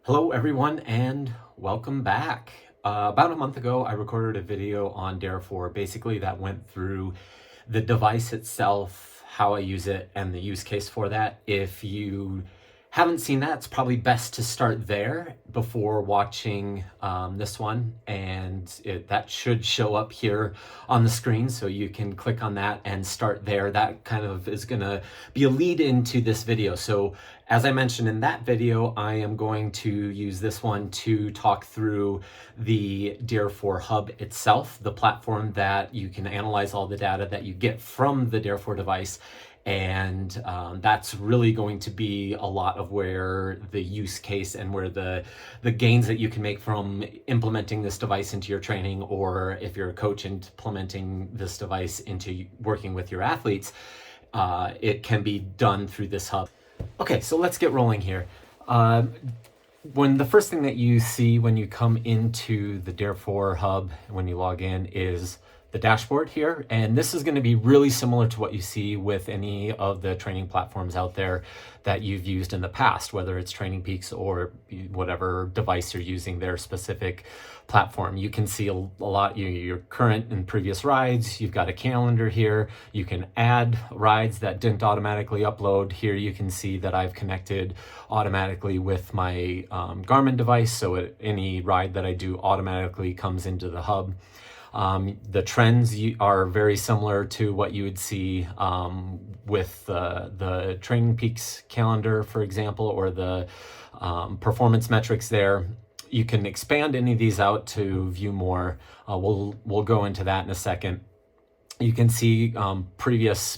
Hello everyone and welcome back. About a month ago, I recorded a video on Darefore, basically that went through the device itself, how I use it, and the use case for that. If you haven't seen that, it's probably best to start there before watching this one, and that should show up here on the screen, so you can click on that and start there. That kind of is gonna be a lead into this video. So as I mentioned in that video, I am going to use this one to talk through the Darefore Hub itself, the platform that you can analyze all the data that you get from the Darefore device. And that's really going to be a lot of where the use case and where the gains that you can make from implementing this device into your training, or if you're a coach implementing this device into working with your athletes, it can be done through this hub. Okay, so let's get rolling here. When the first thing that you see when you come into the Darefore Hub, when you log in, is the dashboard here. And this is going to be really similar to what you see with any of the training platforms out there that you've used in the past, whether it's Training Peaks or whatever device you're using, their specific platform. You can see a lot, your current and previous rides. You've got a calendar here. You can add rides that didn't automatically upload. Here you can see that I've connected automatically with my Garmin device, so any ride that I do automatically comes into the hub. The trends are very similar to what you would see with the Training Peaks calendar, for example, or the performance metrics there. You can expand any of these out to view more. We'll go into that in a second. You can see previous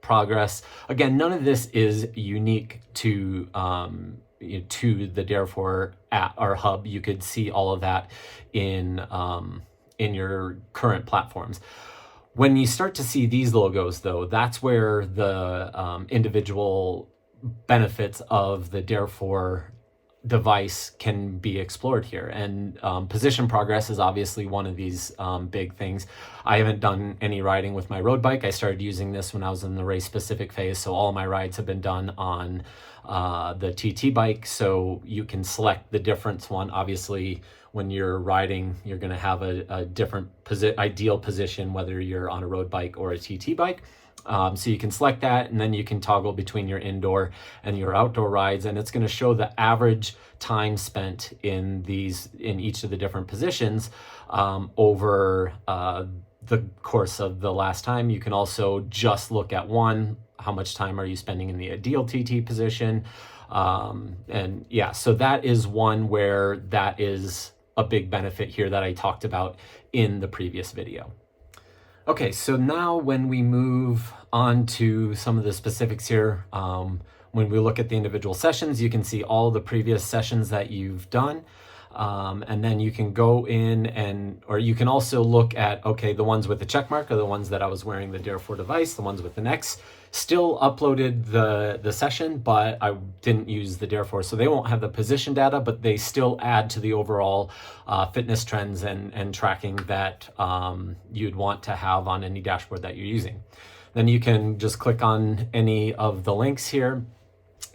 progress. Again, none of this is unique to the Darefore app or hub. You could see all of that in your current platforms. When you start to see these logos, though, that's where the individual benefits of the Darefore device can be explored here. And position progress is obviously one of these big things. I haven't done any riding with my road bike. I started using this when I was in the race specific phase, so all my rides have been done on the TT bike. So you can select the difference one. Obviously, when you're riding, you're going to have a different ideal position, whether you're on a road bike or a TT bike. So you can select that, and then you can toggle between your indoor and your outdoor rides, and it's going to show the average time spent in each of the different positions over the course of the last time. You can also just look at one. How much time are you spending in the ideal TT position? And yeah, so that is one where that is a big benefit here that I talked about in the previous video. Okay, so now when we move on to some of the specifics here, when we look at the individual sessions, you can see all the previous sessions that you've done. And then you can go in or you can also look at, okay, the ones with the check mark are the ones that I was wearing the Darefore device. The ones with the X still uploaded the session, but I didn't use the Darefore, so they won't have the position data, but they still add to the overall fitness trends and tracking that you'd want to have on any dashboard that you're using. Then you can just click on any of the links here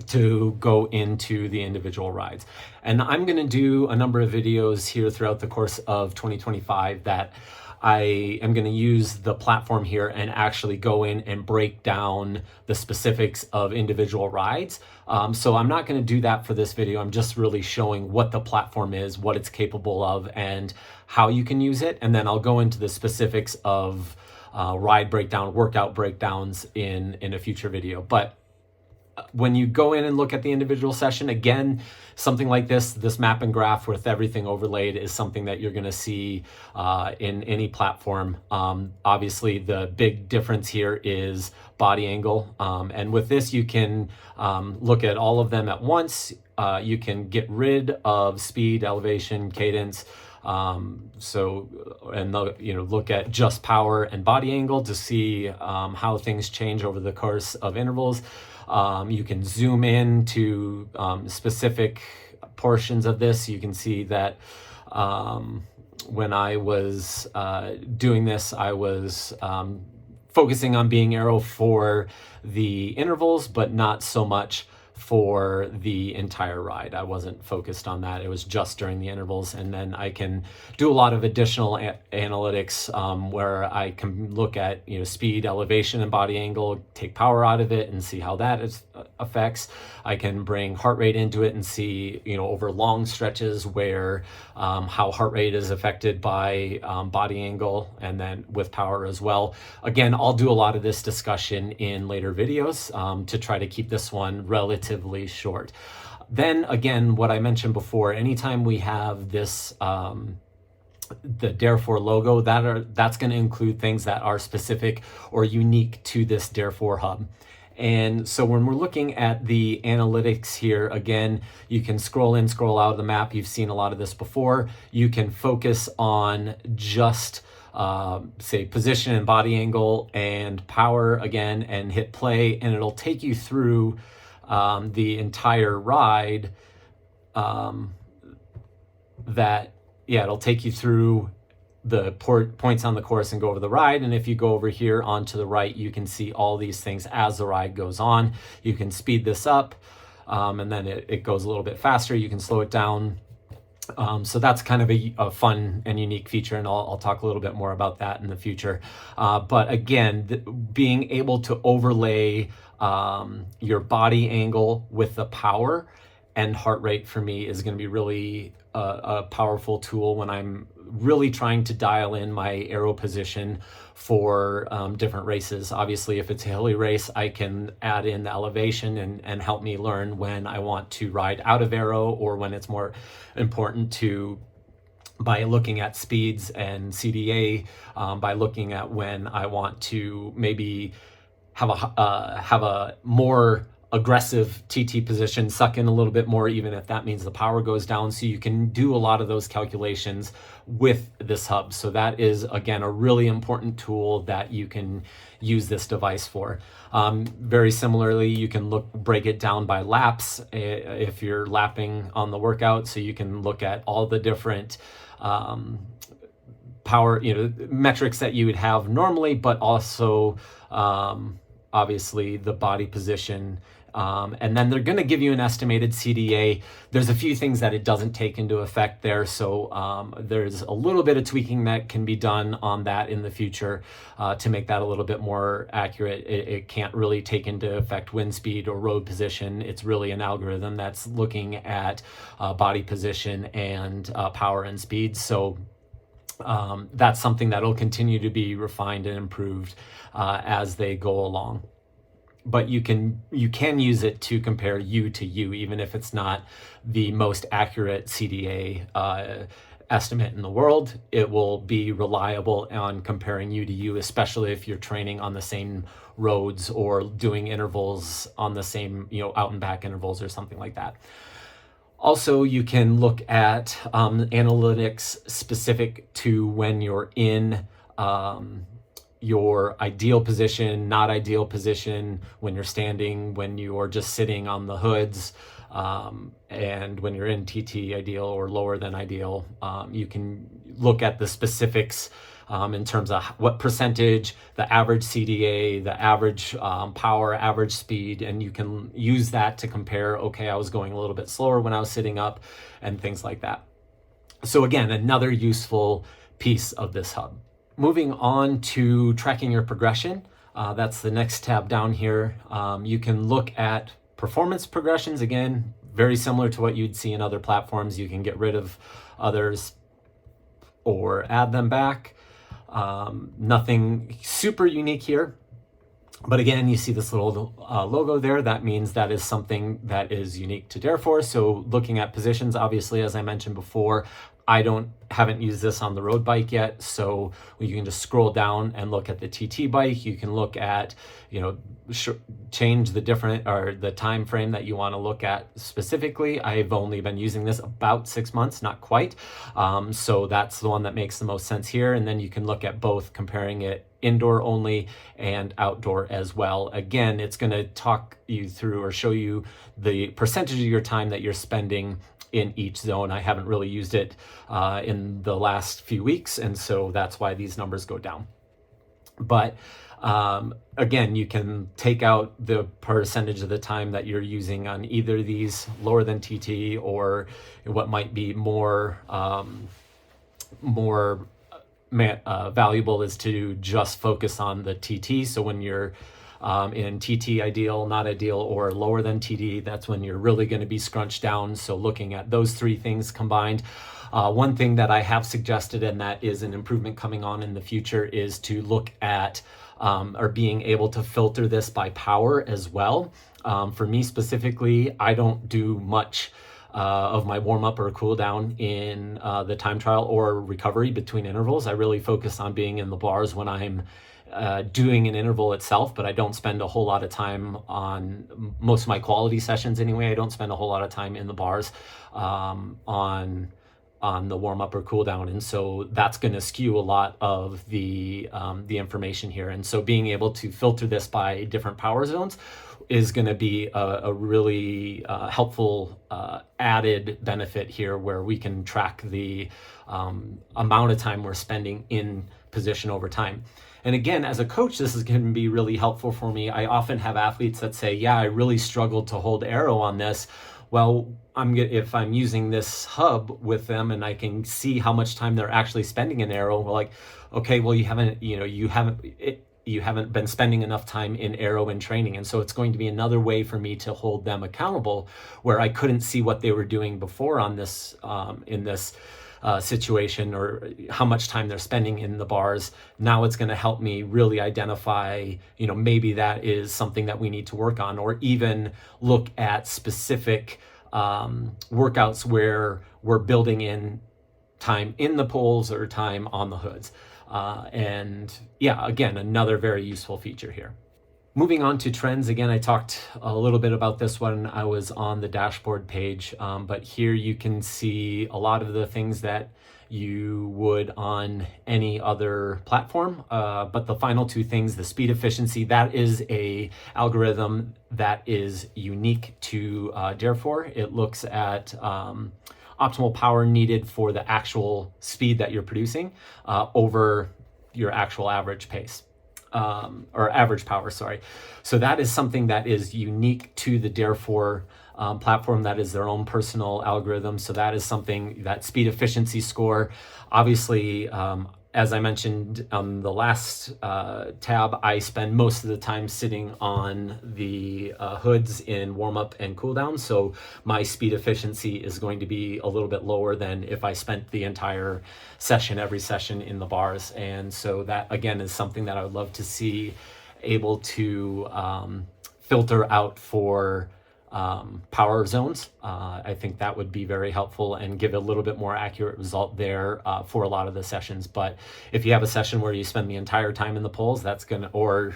to go into the individual rides. And I'm going to do a number of videos here throughout the course of 2025 that I am going to use the platform here and actually go in and break down the specifics of individual rides. So I'm not going to do that for this video. I'm just really showing what the platform is, what it's capable of, and how you can use it. And then I'll go into the specifics of ride breakdown, workout breakdowns in a future video. But when you go in and look at the individual session, again, something like this map and graph with everything overlaid is something that you're going to see in any platform. Obviously, the big difference here is body angle. And with this, you can look at all of them at once. You can get rid of speed, elevation, cadence. Look at just power and body angle to see how things change over the course of intervals. You can zoom in to specific portions of this. You can see that when I was doing this, I was focusing on being arrow for the intervals, but not so much for the entire ride. I wasn't focused on that. It was just during the intervals. And then I can do a lot of additional analytics where I can look at, speed, elevation, and body angle, take power out of it and see how that affects. I can bring heart rate into it and see, over long stretches where how heart rate is affected by body angle, and then with power as well. Again, I'll do a lot of this discussion in later videos to try to keep this one relatively short. Then again, what I mentioned before, anytime we have this the Darefore logo, that's going to include things that are specific or unique to this Darefore Hub. And so when we're looking at the analytics here, again, you can scroll in, scroll out of the map. You've seen a lot of this before. You can focus on just say position and body angle and power again, and hit play, and it'll take you through the entire ride. It'll take you through the points on the course and go over the ride. And if you go over here onto the right, you can see all these things as the ride goes on. You can speed this up, and then it goes a little bit faster. You can slow it down. So that's kind of a fun and unique feature, and I'll talk a little bit more about that in the future. But again, being able to overlay your body angle with the power and heart rate for me is going to be really a powerful tool when I'm really trying to dial in my aero position for different races. Obviously, if it's a hilly race, I can add in the elevation and help me learn when I want to ride out of aero, or when it's more important to, by looking at speeds and CDA, by looking at when I want to maybe have a more aggressive TT position, suck in a little bit more, even if that means the power goes down. So you can do a lot of those calculations with this hub. So that is, again, a really important tool that you can use this device for. Very similarly, you can break it down by laps if you're lapping on the workout. So you can look at all the different power, metrics that you would have normally, but also obviously the body position. And then they're going to give you an estimated CDA. There's a few things that it doesn't take into effect there. So there's a little bit of tweaking that can be done on that in the future to make that a little bit more accurate. It can't really take into effect wind speed or road position. It's really an algorithm that's looking at body position and power and speed. So that's something that'll continue to be refined and improved as they go along. But you can use it to compare you to you, even if it's not the most accurate CDA estimate in the world. It will be reliable on comparing you to you, especially if you're training on the same roads or doing intervals on the same, out and back intervals or something like that. Also, you can look at analytics specific to when you're in your ideal position, not ideal position, when you're standing, when you're just sitting on the hoods, and when you're in TT ideal or lower than ideal. You can look at the specifics in terms of what percentage, the average CDA, the average power, average speed, and you can use that to compare, okay, I was going a little bit slower when I was sitting up, and things like that. So again, another useful piece of this hub. Moving on to tracking your progression, that's the next tab down here. You can look at performance progressions. Again, very similar to what you'd see in other platforms. You can get rid of others or add them back. Nothing super unique here. But again, you see this little logo there. That means that is something that is unique to Darefore. So looking at positions, obviously, as I mentioned before, I haven't used this on the road bike yet, so you can just scroll down and look at the TT bike. You can look at, change the time frame that you want to look at specifically. I've only been using this about 6 months, not quite. So that's the one that makes the most sense here. And then you can look at both, comparing it indoor only and outdoor as well. Again, it's going to talk you through or show you the percentage of your time that you're spending in each zone. I haven't really used it in the last few weeks, and so that's why these numbers go down. But Again, you can take out the percentage of the time that you're using on either of these, lower than TT, or what might be more valuable is to just focus on the TT. So when you're in TT ideal, not ideal, or lower than TT, that's when you're really going to be scrunched down. So looking at those three things combined. One thing that I have suggested, and that is an improvement coming on in the future, is to look at or being able to filter this by power as well. For me specifically, I don't do much of my warm up or cool down in the time trial or recovery between intervals. I really focus on being in the bars when I'm doing an interval itself, but I don't spend a whole lot of time on most of my quality sessions anyway. I don't spend a whole lot of time in the bars on the warm up or cool down. And so that's going to skew a lot of the information here. And so being able to filter this by different power zones is going to be a really helpful added benefit here, where we can track the amount of time we're spending in position over time. And again, as a coach, this is going to be really helpful for me. I often have athletes that say, yeah, I really struggled to hold arrow on this. Well, if I'm using this hub with them and I can see how much time they're actually spending in arrow, we're like, okay, well, you haven't been spending enough time in arrow and training. And so it's going to be another way for me to hold them accountable, where I couldn't see what they were doing before on this, in this situation, or how much time they're spending in the bars. Now it's going to help me really identify, maybe that is something that we need to work on, or even look at specific workouts where we're building in time in the poles or time on the hoods. And yeah, again, another very useful feature here. Moving on to trends, again, I talked a little bit about this when I was on the dashboard page, but here you can see a lot of the things that you would on any other platform. But the final two things, the speed efficiency, that is a algorithm that is unique to Darefore. It looks at optimal power needed for the actual speed that you're producing over your actual average pace. Or average power, sorry. So that is something that is unique to the Darefore platform. That is their own personal algorithm. So that is something, that speed efficiency score. Obviously, as I mentioned on the last tab, I spend most of the time sitting on the hoods in warm up and cool down. So my speed efficiency is going to be a little bit lower than if I spent the entire session, every session in the bars. And so that, again, is something that I would love to see able to filter out for power zones. I think that would be very helpful and give a little bit more accurate result there for a lot of the sessions. But if you have a session where you spend the entire time in the poles, that's gonna, or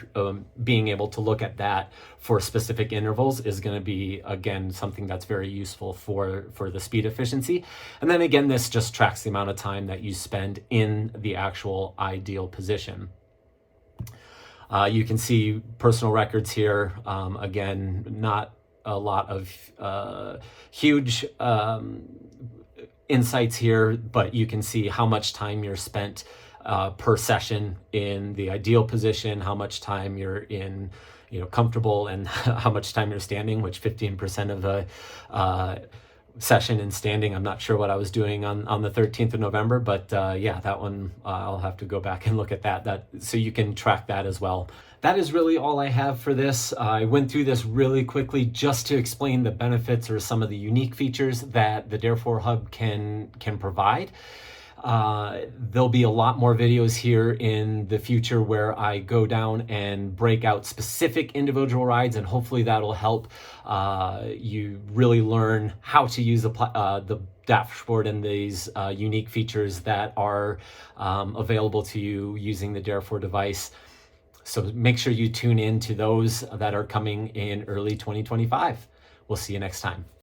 being able to look at that for specific intervals is gonna be, again, something that's very useful for the speed efficiency. And then again, this just tracks the amount of time that you spend in the actual ideal position. You can see personal records here. Again, not a lot of huge insights here, but you can see how much time you're spent per session in the ideal position, how much time you're in, comfortable, and how much time you're standing, which 15% of a session in standing. I'm not sure what I was doing on the 13th of November, but yeah, that one, I'll have to go back and look at that, so you can track that as well. That is really all I have for this. I went through this really quickly just to explain the benefits or some of the unique features that the Darefore Hub can provide. There'll be a lot more videos here in the future where I go down and break out specific individual rides, and hopefully that'll help you really learn how to use the dashboard and these unique features that are available to you using the Darefore device. So make sure you tune in to those that are coming in early 2025. We'll see you next time.